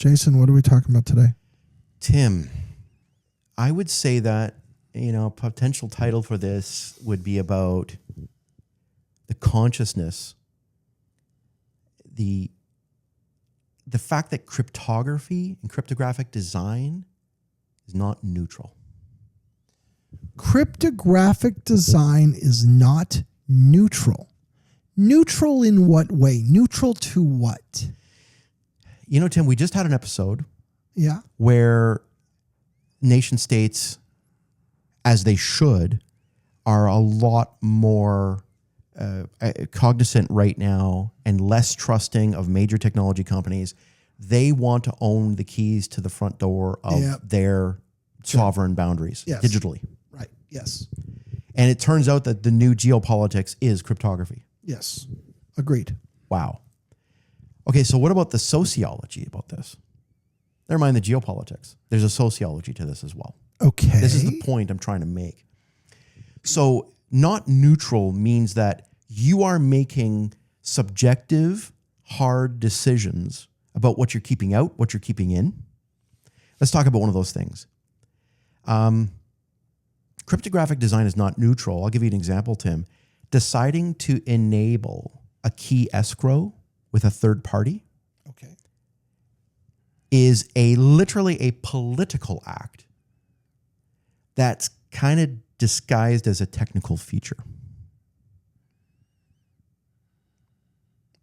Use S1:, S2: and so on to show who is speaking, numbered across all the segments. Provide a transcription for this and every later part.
S1: Jason, what are we talking about today?
S2: Tim, I would say that, a potential title for this would be about the consciousness, the fact that cryptography and cryptographic design is not neutral.
S1: Cryptographic design is not neutral. Neutral in what way? Neutral to what?
S2: Tim, we just had an episode
S1: where
S2: nation states, as they should, are a lot more cognizant right now and less trusting of major technology companies. They want to own the keys to the front door of their sovereign boundaries digitally.
S1: Right. Yes.
S2: And it turns out that the new geopolitics is cryptography.
S1: Yes. Agreed.
S2: Wow. Okay, so what about the sociology about this? Never mind the geopolitics. There's a sociology to this as well.
S1: Okay.
S2: This is the point I'm trying to make. So not neutral means that you are making subjective, hard decisions about what you're keeping out, what you're keeping in. Let's talk about one of those things. Cryptographic design is not neutral. I'll give you an example, Tim. Deciding to enable a key escrow with a third party is literally a political act that's kind of disguised as a technical feature.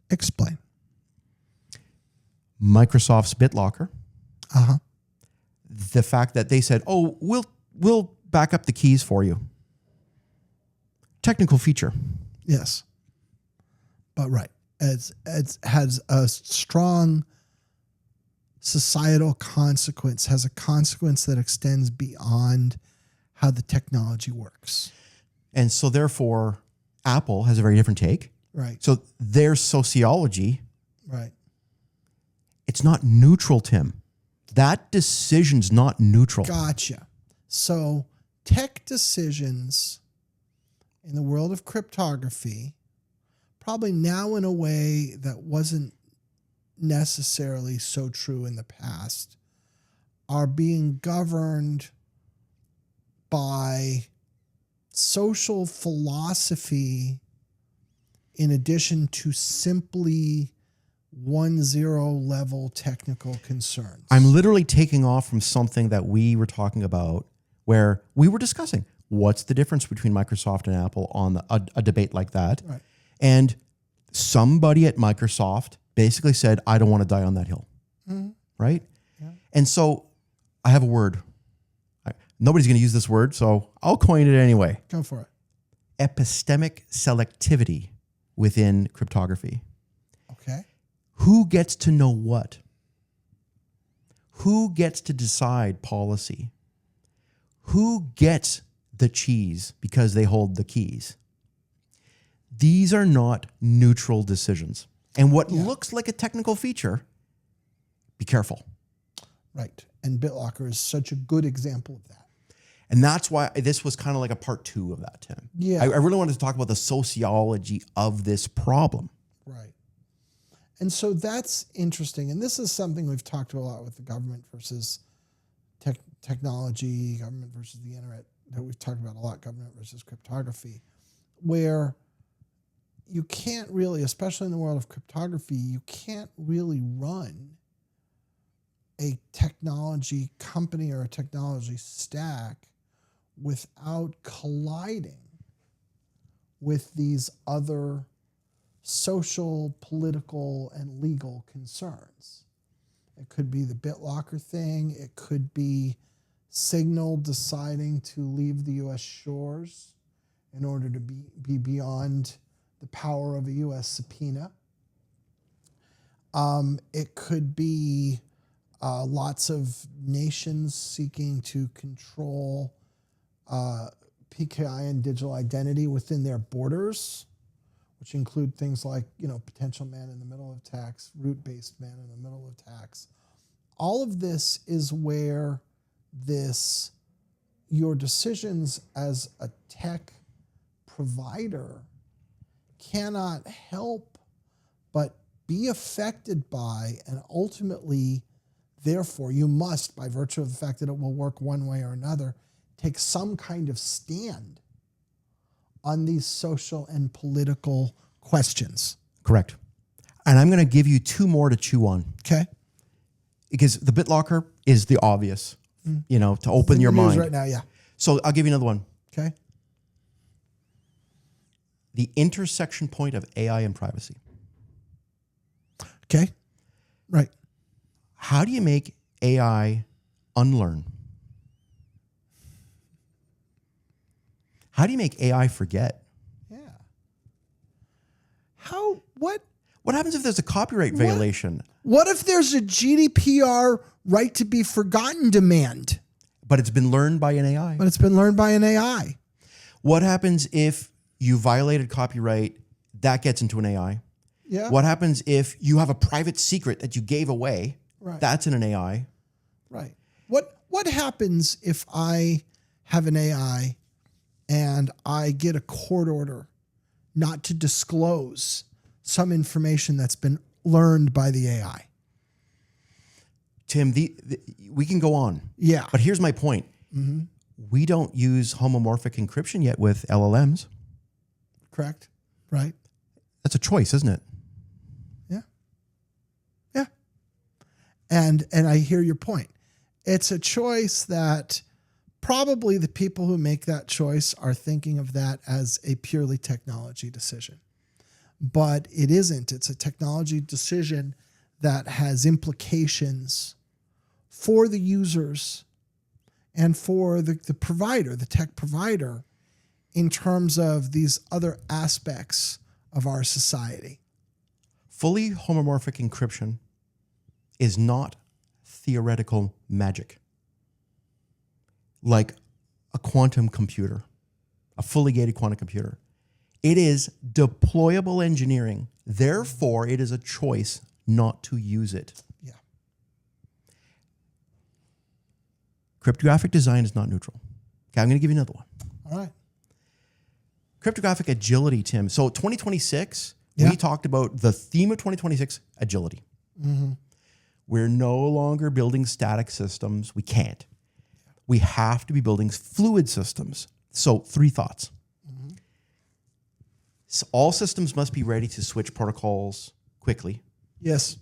S1: Explain.
S2: Microsoft's BitLocker. The fact that they said, "Oh, we'll back up the keys for you." Technical feature.
S1: Yes. But right. It has a strong societal consequence, has a consequence that extends beyond how the technology works.
S2: And so therefore, Apple has a very different take.
S1: Right.
S2: So their sociology,
S1: right,
S2: it's not neutral, Tim. That decision's not neutral.
S1: Gotcha. So tech decisions in the world of cryptography, probably now in a way that wasn't necessarily so true in the past, are being governed by social philosophy in addition to simply 1-0 level technical concerns.
S2: I'm literally taking off from something that we were talking about where we were discussing what's the difference between Microsoft and Apple on a debate like that.
S1: Right.
S2: And somebody at Microsoft basically said, I don't want to die on that hill.
S1: Mm-hmm.
S2: Right?
S1: Yeah.
S2: And so I have a word. Nobody's going to use this word, so I'll coin it anyway.
S1: Go for it.
S2: Epistemic selectivity within cryptography.
S1: Okay.
S2: Who gets to know what? Who gets to decide policy? Who gets the cheese because they hold the keys? These are not neutral decisions. And what looks like a technical feature, be careful.
S1: Right. And BitLocker is such a good example of that.
S2: And that's why this was kind of like a part 2 of that, Tim.
S1: Yeah.
S2: I really wanted to talk about the sociology of this problem.
S1: Right. And so that's interesting. And this is something we've talked about a lot with the government versus technology, government versus the internet, that we've talked about a lot, government versus cryptography, where you can't really, especially in the world of cryptography, you can't really run a technology company or a technology stack without colliding with these other social, political, and legal concerns. It could be the BitLocker thing. It could be Signal deciding to leave the U.S. shores in order to be beyond the power of a U.S. subpoena. It could be lots of nations seeking to control PKI and digital identity within their borders, which include things like, potential man in the middle of attacks, root-based man in the middle of attacks. All of this is where your decisions as a tech provider cannot help but be affected by and ultimately Therefore, you must, by virtue of the fact that it will work one way or another, take some kind of stand on these social and political questions.
S2: Correct. And I'm going to give you two more to chew on.
S1: Okay.
S2: Because the BitLocker is the obvious, to open your
S1: News
S2: mind.
S1: right now, yeah.
S2: So I'll give you another one.
S1: Okay.
S2: The intersection point of AI and privacy.
S1: Okay. Right.
S2: How do you make AI unlearn? How do you make AI forget?
S1: Yeah. How, what?
S2: What happens if there's a copyright violation?
S1: What if there's a GDPR right to be forgotten demand?
S2: But it's been learned by an AI.
S1: But it's been learned by an AI.
S2: What happens if you violated copyright, that gets into an AI?
S1: Yeah.
S2: What happens if you have a private secret that you gave away?
S1: Right.
S2: That's in an AI.
S1: Right. What happens if I have an AI and I get a court order not to disclose some information that's been learned by the AI?
S2: Tim, we can go on.
S1: Yeah.
S2: But here's my point.
S1: Mm-hmm.
S2: We don't use homomorphic encryption yet with LLMs.
S1: Correct. Right.
S2: That's a choice, isn't it?
S1: Yeah. Yeah. And I hear your point. It's a choice that probably the people who make that choice are thinking of that as a purely technology decision. But it isn't. It's a technology decision that has implications for the users and for the provider, the tech provider, in terms of these other aspects of our society.
S2: Fully homomorphic encryption is not theoretical magic. Like a quantum computer, a fully gated quantum computer. It is deployable engineering. Therefore, it is a choice not to use it.
S1: Yeah.
S2: Cryptographic design is not neutral. Okay, I'm going to give you another one.
S1: All right.
S2: Cryptographic agility, Tim. So 2026,
S1: Yeah.
S2: we talked about the theme of 2026, agility.
S1: Mm-hmm.
S2: We're no longer building static systems. We can't. We have to be building fluid systems. So 3 thoughts.
S1: Mm-hmm.
S2: So all systems must be ready to switch protocols quickly.
S1: Yes.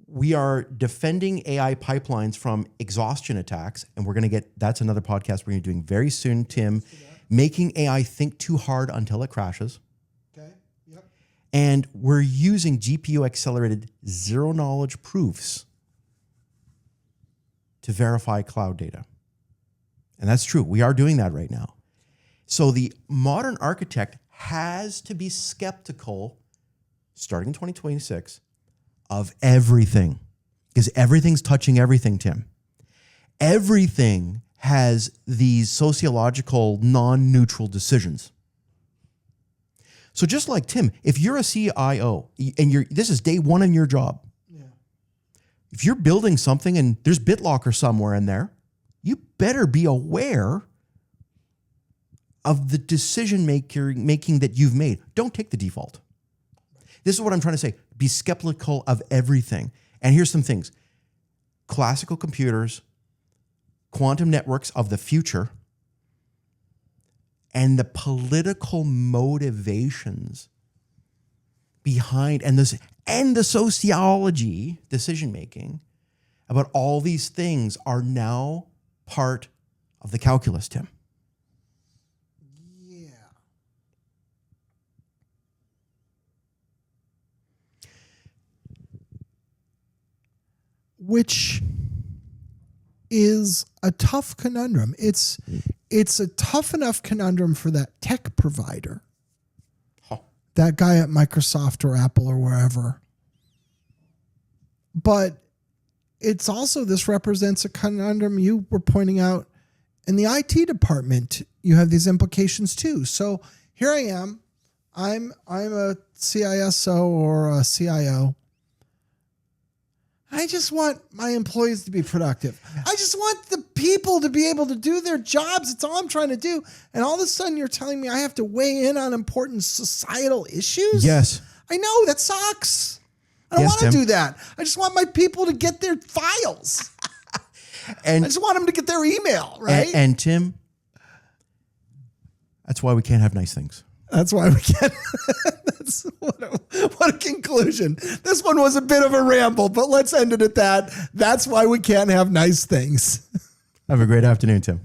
S2: We are defending AI pipelines from exhaustion attacks, and we're going to get, that's another podcast we're going to be doing very soon, Tim, making AI think too hard until it crashes.
S1: Okay. Yep.
S2: And we're using GPU accelerated zero knowledge proofs to verify cloud data. And that's true. We are doing that right now. So the modern architect has to be skeptical, starting in 2026, of everything. Because everything's touching everything, Tim. Everything has these sociological, non-neutral decisions. So just like Tim, if you're a CIO and this is day one in your job, if you're building something and there's BitLocker somewhere in there, you better be aware of the decision making that you've made. Don't take the default. This is what I'm trying to say. Be skeptical of everything. And here's some things. Classical computers, quantum networks of the future, and the political motivations behind and the sociology decision making about all these things are now part of the calculus, Tim.
S1: Yeah. Which is a tough conundrum. It's a tough enough conundrum for that tech provider, that guy at Microsoft or Apple or wherever. But it's also, this represents a conundrum you were pointing out in the IT department. You have these implications too. So here I am. I'm a CISO or a CIO. I just want my employees to be productive. I just want the people to be able to do their jobs. It's all I'm trying to do. And all of a sudden you're telling me I have to weigh in on important societal issues?
S2: Yes.
S1: I know, that sucks. I don't
S2: Yes,
S1: want to
S2: Tim.
S1: do that. I just want my people to get their files.
S2: And
S1: I just want them to get their email, right?
S2: and Tim, that's why we can't have nice things.
S1: That's why we can't. That's what a conclusion. This one was a bit of a ramble, but let's end it at that. That's why we can't have nice things.
S2: Have a great afternoon, Tim.